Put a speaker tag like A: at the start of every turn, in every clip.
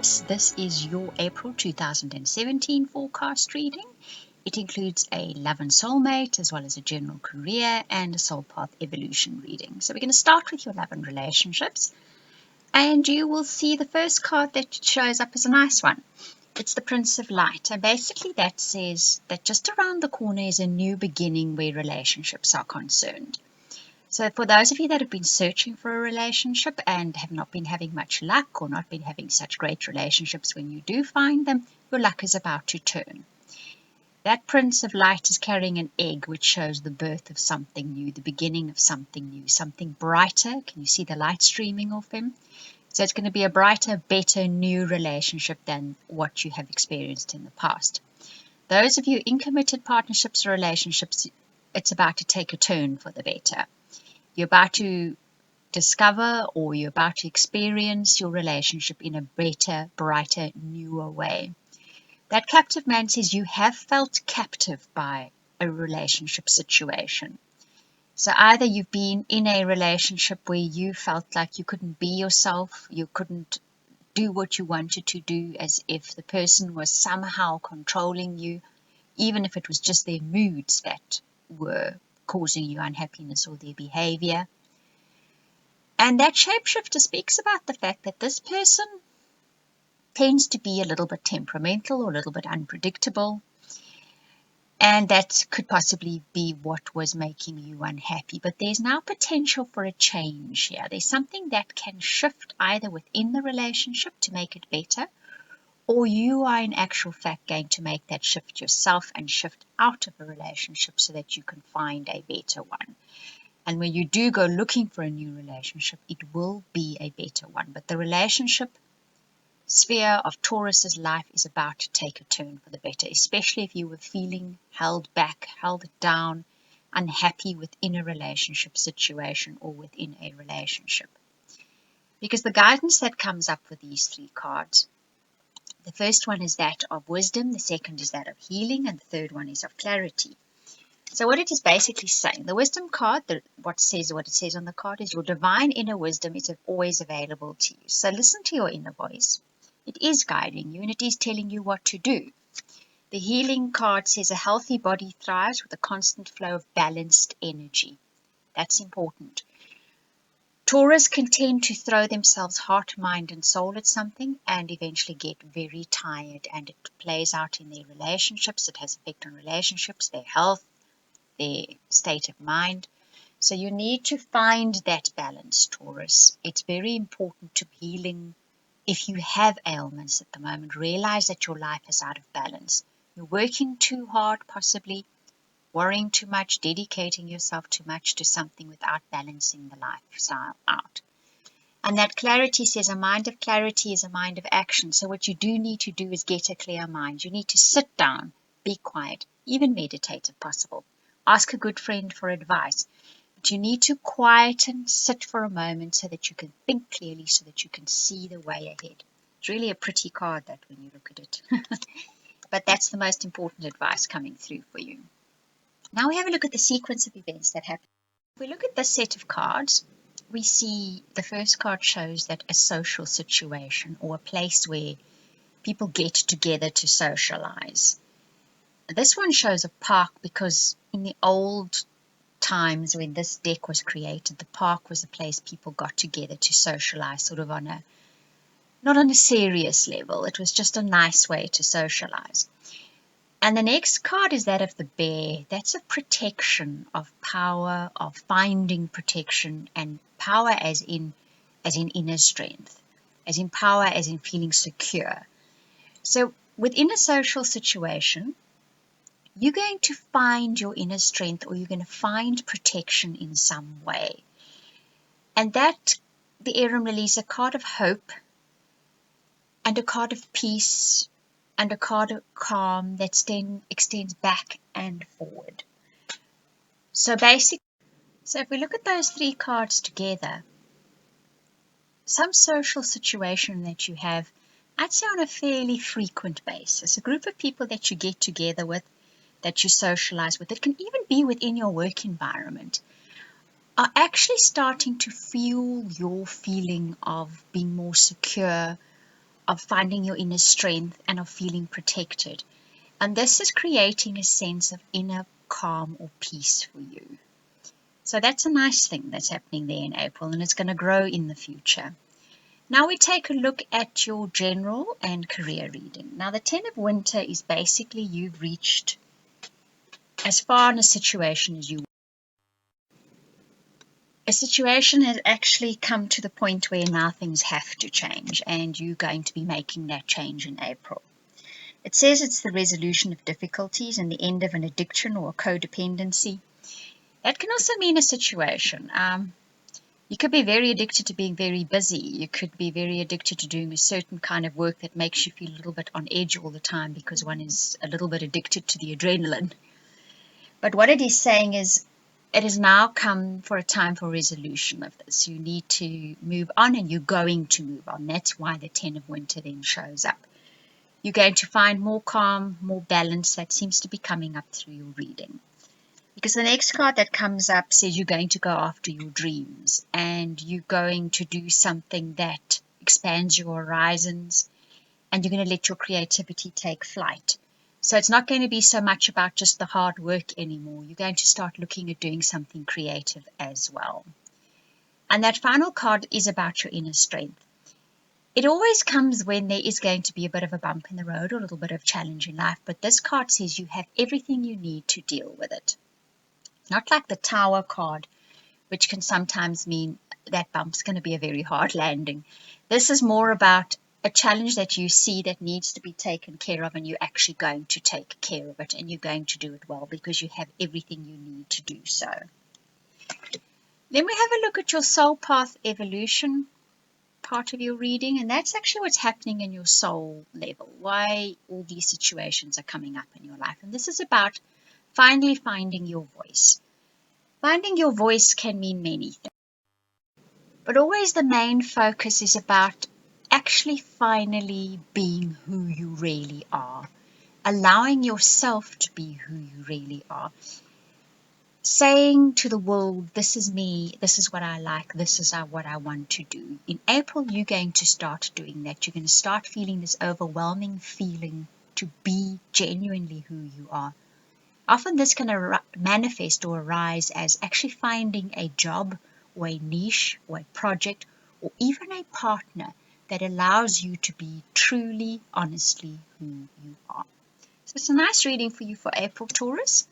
A: Taurus, this is your April 2017 forecast reading. It includes a love and soulmate, as well as a general career and a soul path evolution reading. So we're going to start with your love and relationships. And you will see the first card that shows up as a nice one. It's the Prince of Light. And basically that says that just around the corner is a new beginning where relationships are concerned. So for those of you that have been searching for a relationship and have not been having much luck or not been having such great relationships, when you do find them, your luck is about to turn. That Prince of Light is carrying an egg, which shows the birth of something new, the beginning of something new, something brighter. Can you see the light streaming off him? So it's going to be a brighter, better, new relationship than what you have experienced in the past. Those of you in committed partnerships or relationships, it's about to take a turn for the better. You're about to discover or you're about to experience your relationship in a better, brighter, newer way. That captive man says you have felt captive by a relationship situation. So either you've been in a relationship where you felt like you couldn't be yourself, you couldn't do what you wanted to do, as if the person was somehow controlling you, even if it was just their moods that were causing you unhappiness or their behavior. And that shapeshifter speaks about the fact that this person tends to be a little bit temperamental or a little bit unpredictable, and that could possibly be what was making you unhappy. But there's now potential for a change here. There's something that can shift either within the relationship to make it better, or you are in actual fact going to make that shift yourself and shift out of a relationship so that you can find a better one. And when you do go looking for a new relationship, it will be a better one. But the relationship sphere of Taurus's life is about to take a turn for the better, especially if you were feeling held back, held down, unhappy within a relationship situation or within a relationship. Because the guidance that comes up with these three cards, the first one is that of wisdom, the second is that of healing, and the third one is of clarity. So what it is basically saying, the wisdom card, what it says on the card is your divine inner wisdom is always available to you. So listen to your inner voice. It is guiding you and it is telling you what to do. The healing card says a healthy body thrives with a constant flow of balanced energy. That's important. Taurus can tend to throw themselves heart, mind and soul at something and eventually get very tired, and it plays out in their relationships. It has effect on relationships, their health, their state of mind. So you need to find that balance, Taurus. It's very important to healing. If you have ailments at the moment, realize that your life is out of balance. You're working too hard, possibly worrying too much, dedicating yourself too much to something without balancing the lifestyle out. And that clarity says a mind of clarity is a mind of action. So what you do need to do is get a clear mind. You need to sit down, be quiet, even meditate if possible. Ask a good friend for advice. But you need to quiet and sit for a moment so that you can think clearly, so that you can see the way ahead. It's really a pretty card, that, when you look at it. But that's the most important advice coming through for you. Now we have a look at the sequence of events that happen. If we look at this set of cards, we see the first card shows that a social situation or a place where people get together to socialize. This one shows a park because in the old times when this deck was created, the park was a place people got together to socialize, sort of not on a serious level. It was just a nice way to socialize. And the next card is that of the bear. That's a protection, of power, of finding protection, and power as in inner strength, as in power, as in feeling secure. So within a social situation, you're going to find your inner strength, or you're going to find protection in some way. And that, the Arum Release, a card of hope and a card of peace and a card of calm that extends back and forward. So if we look at those three cards together, some social situation that you have, I'd say on a fairly frequent basis, a group of people that you get together with, that you socialize with, it can even be within your work environment, are actually starting to fuel your feeling of being more secure, of finding your inner strength and of feeling protected. And this is creating a sense of inner calm or peace for you. So that's a nice thing that's happening there in April, and it's going to grow in the future. Now we take a look at your general and career reading. Now the 10 of winter is basically you've reached as far in a situation as you. A situation has actually come to the point where now things have to change, and you're going to be making that change in April. It says it's the resolution of difficulties and the end of an addiction or a codependency. That can also mean a situation. You could be very addicted to being very busy. You could be very addicted to doing a certain kind of work that makes you feel a little bit on edge all the time because one is a little bit addicted to the adrenaline. But what it is saying is it has now come for a time for resolution of this. You need to move on, and you're going to move on. That's why the 10 of winter then shows up. You're going to find more calm, more balance. That seems to be coming up through your reading. Because the next card that comes up says you're going to go after your dreams, and you're going to do something that expands your horizons, and you're going to let your creativity take flight. So it's not going to be so much about just the hard work anymore. You're going to start looking at doing something creative as well. And that final card is about your inner strength. It always comes when there is going to be a bit of a bump in the road or a little bit of challenge in life, but this card says you have everything you need to deal with it. Not like the Tower card, which can sometimes mean that bump's going to be a very hard landing. This is more about a challenge that you see that needs to be taken care of, and you're actually going to take care of it, and you're going to do it well because you have everything you need to do so. Then we have a look at your soul path evolution part of your reading, and that's actually what's happening in your soul level, why all these situations are coming up in your life. And this is about finally finding your voice. Finding your voice can mean many things, but always the main focus is about actually finally being who you really are, allowing yourself to be who you really are, saying to the world, this is me, this is what I like, this is what I want to do. In April, you're going to start doing that. You're going to start feeling this overwhelming feeling to be genuinely who you are. Often this can manifest or arise as actually finding a job or a niche or a project or even a partner that allows you to be truly, honestly who you are. So it's a nice reading for you for April, Taurus.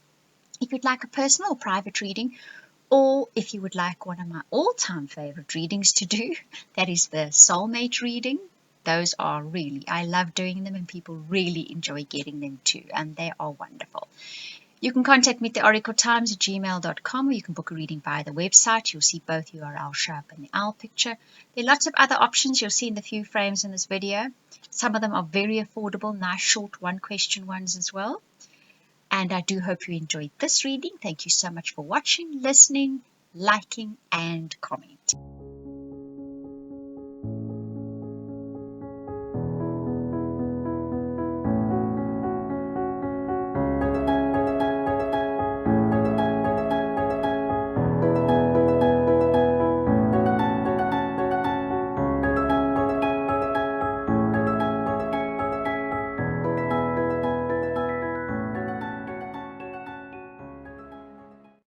A: If you'd like a personal or private reading, or if you would like one of my all-time favorite readings to do, that is the soulmate reading. Those are really, I love doing them, and people really enjoy getting them too, and they are wonderful. You can contact me at theoracletimes@gmail.com, or you can book a reading via the website. You'll see both URLs show up in the owl picture. There are lots of other options you'll see in the few frames in this video. Some of them are very affordable, nice short one-question ones as well. And I do hope you enjoyed this reading. Thank you so much for watching, listening, liking, and commenting.